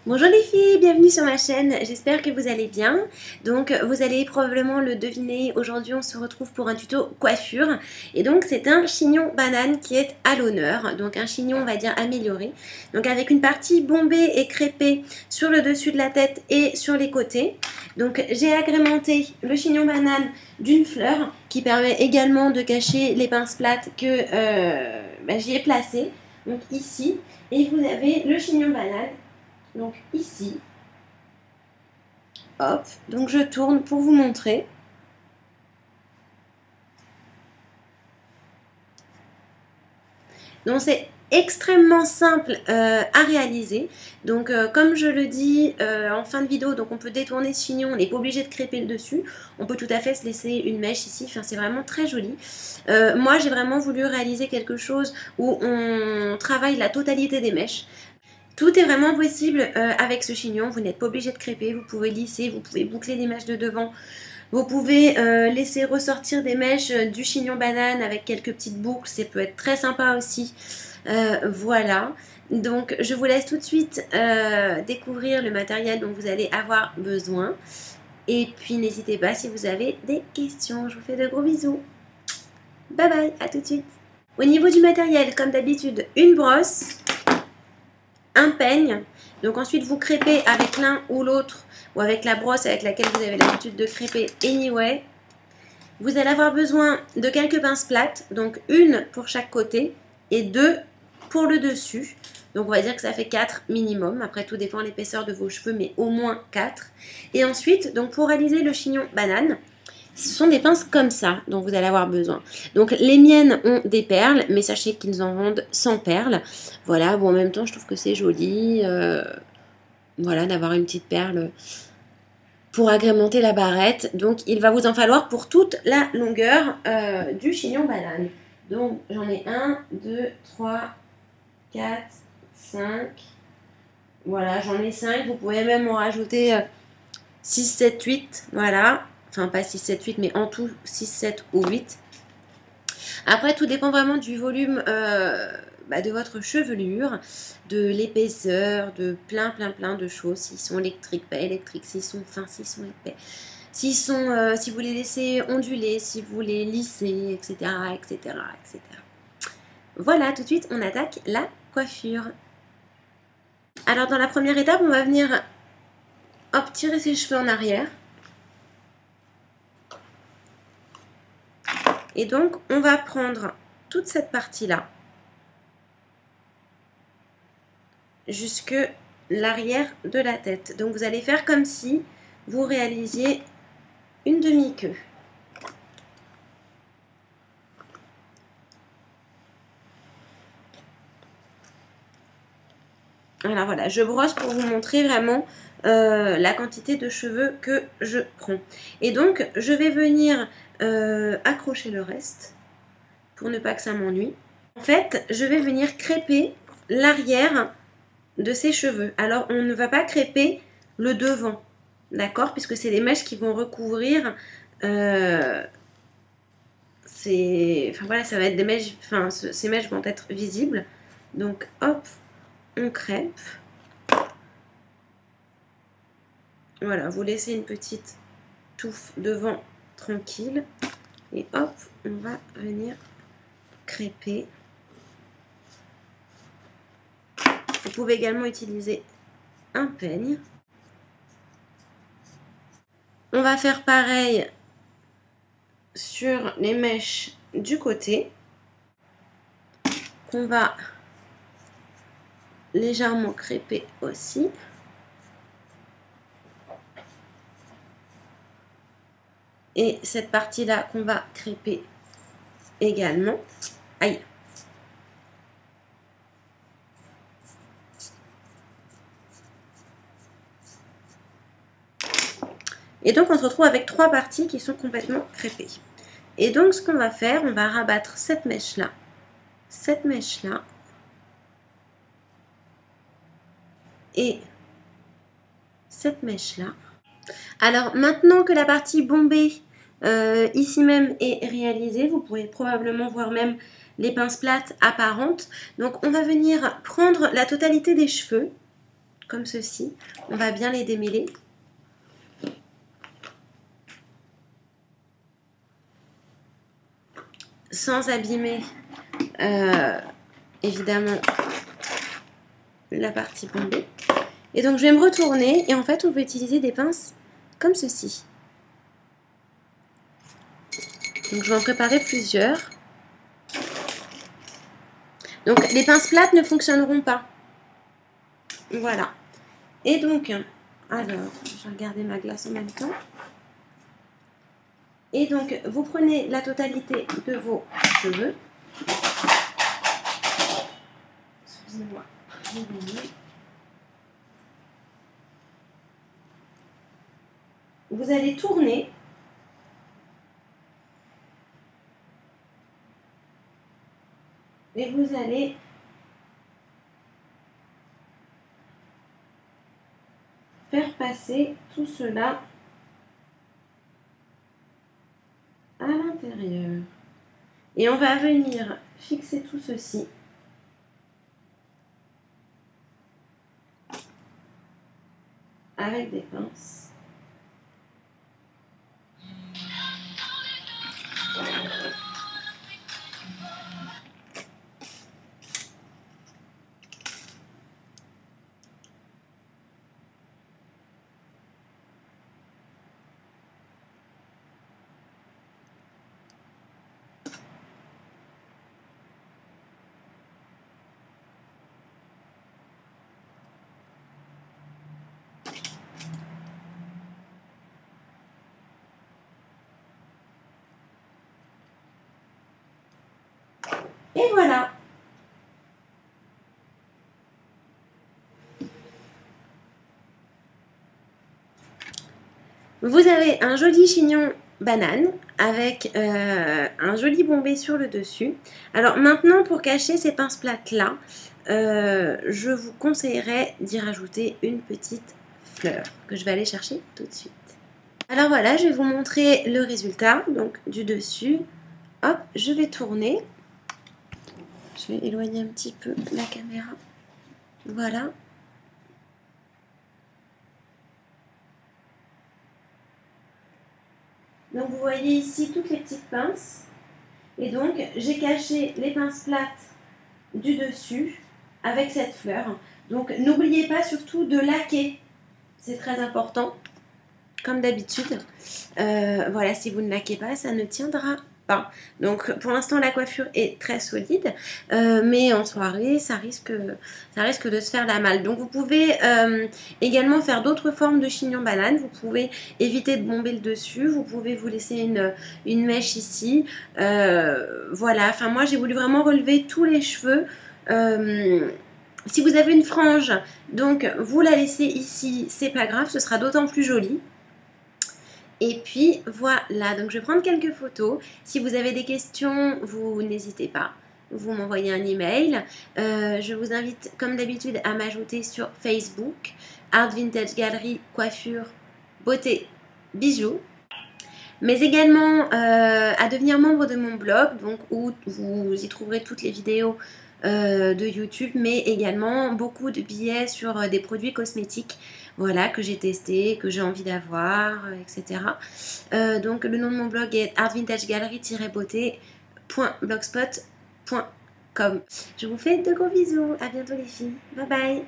Bonjour les filles, bienvenue sur ma chaîne, j'espère que vous allez bien. Donc vous allez probablement le deviner, aujourd'hui on se retrouve pour un tuto coiffure. Et donc c'est un chignon banane qui est à l'honneur, donc un chignon on va dire amélioré. Donc avec une partie bombée et crêpée sur le dessus de la tête et sur les côtés. Donc j'ai agrémenté le chignon banane d'une fleur qui permet également de cacher les pinces plates que j'y ai placées. Donc ici, et vous avez le chignon banane. Donc ici, hop, donc je tourne pour vous montrer. Donc c'est extrêmement simple à réaliser. Donc comme je le dis en fin de vidéo, donc on peut détourner ce chignon, on n'est pas obligé de crêper le dessus. On peut tout à fait se laisser une mèche ici, enfin, c'est vraiment très joli. Moi j'ai vraiment voulu réaliser quelque chose où on travaille la totalité des mèches. Tout est vraiment possible avec ce chignon, vous n'êtes pas obligé de crêper, vous pouvez lisser, vous pouvez boucler les mèches de devant, vous pouvez laisser ressortir des mèches du chignon banane avec quelques petites boucles, ça peut être très sympa aussi. Voilà, donc je vous laisse tout de suite découvrir le matériel dont vous allez avoir besoin. Et puis n'hésitez pas si vous avez des questions, je vous fais de gros bisous. Bye bye, à tout de suite. Au niveau du matériel, comme d'habitude, une brosse, un peigne, donc ensuite vous crêpez avec l'un ou l'autre ou avec la brosse avec laquelle vous avez l'habitude de crêper anyway. Vous allez avoir besoin de quelques pinces plates, donc une pour chaque côté et deux pour le dessus. Donc on va dire que ça fait 4 minimum, après tout dépend de l'épaisseur de vos cheveux, mais au moins 4. Et ensuite, donc pour réaliser le chignon banane, ce sont des pinces comme ça dont vous allez avoir besoin. Donc les miennes ont des perles, mais sachez qu'ils en vendent sans perles. Voilà, bon en même temps je trouve que c'est joli, voilà, d'avoir une petite perle pour agrémenter la barrette. Donc il va vous en falloir pour toute la longueur du chignon banane. Donc j'en ai 1, 2, 3, 4, 5. Voilà, j'en ai 5. Vous pouvez même en rajouter 6, 7, 8. Voilà. Enfin, pas 6, 7, 8, mais en tout 6, 7 ou 8. Après, tout dépend vraiment du volume de votre chevelure, de l'épaisseur, de plein de choses. S'ils sont électriques, pas électriques, s'ils sont fins, s'ils sont épais, si vous les laissez onduler, si vous les lissez, etc., etc., etc. Voilà, tout de suite, on attaque la coiffure. Alors, dans la première étape, on va venir hop, tirer ses cheveux en arrière. Et donc, on va prendre toute cette partie-là jusque l'arrière de la tête. Donc, vous allez faire comme si vous réalisiez une demi-queue. Alors voilà, je brosse pour vous montrer vraiment la quantité de cheveux que je prends. Et donc, je vais venir accrocher le reste pour ne pas que ça m'ennuie. En fait, je vais venir crêper l'arrière de ces cheveux. Alors, on ne va pas crêper le devant, d'accord? Puisque c'est les mèches qui vont recouvrir. Enfin voilà, ça va être des mèches. Enfin, ces mèches vont être visibles. Donc, hop, on crêpe. Voilà, vous laissez une petite touffe devant tranquille. Et hop, on va venir crêper. Vous pouvez également utiliser un peigne. On va faire pareil sur les mèches du côté. Qu'on va légèrement crêper aussi. Et cette partie-là qu'on va crêper également. Aïe! Et donc on se retrouve avec 3 parties qui sont complètement crêpées. Et donc ce qu'on va faire, on va rabattre cette mèche-là, et cette mèche-là. Alors maintenant que la partie bombée ici même est réalisée, vous pourrez probablement voir même les pinces plates apparentes. Donc on va venir prendre la totalité des cheveux, comme ceci. On va bien les démêler. Sans abîmer évidemment la partie bombée. Et donc je vais me retourner et en fait on va utiliser des pinces comme ceci. Donc je vais en préparer plusieurs. Donc les pinces plates ne fonctionneront pas. Voilà. Et donc, alors, je vais regarder ma glace en même temps. Et donc, vous prenez la totalité de vos cheveux. Excusez-moi. Vous allez tourner. Et vous allez faire passer tout cela à l'intérieur. Et on va venir fixer tout ceci avec des pinces. Et voilà. Vous avez un joli chignon banane avec un joli bombé sur le dessus. Alors maintenant, pour cacher ces pinces plates là, je vous conseillerais d'y rajouter une petite fleur que je vais aller chercher tout de suite. Alors voilà, je vais vous montrer le résultat donc du dessus. Hop, je vais tourner. Je vais éloigner un petit peu la caméra. Voilà. Donc vous voyez ici toutes les petites pinces. Et donc j'ai caché les pinces plates du dessus avec cette fleur. Donc n'oubliez pas surtout de laquer. C'est très important. Comme d'habitude. Voilà, si vous ne laquez pas, ça ne tiendra pas. Donc pour l'instant la coiffure est très solide, mais en soirée ça risque de se faire la malle. Donc vous pouvez également faire d'autres formes de chignon banane. Vous pouvez éviter de bomber le dessus, vous pouvez vous laisser une mèche ici. Voilà, enfin moi j'ai voulu vraiment relever tous les cheveux. Si vous avez une frange, donc vous la laissez ici, c'est pas grave, ce sera d'autant plus joli. Et puis voilà, donc je vais prendre quelques photos. Si vous avez des questions, vous n'hésitez pas. Vous m'envoyez un email. Je vous invite comme d'habitude à m'ajouter sur Facebook. Art Vintage Gallery, coiffure, beauté, bijoux. Mais également à devenir membre de mon blog, donc où vous y trouverez toutes les vidéos de YouTube, mais également beaucoup de billets sur des produits cosmétiques, voilà, que j'ai testé, que j'ai envie d'avoir, etc. Donc le nom de mon blog est artvintagegallery-beauté.blogspot.com. Je vous fais de gros bisous, à bientôt les filles, bye bye.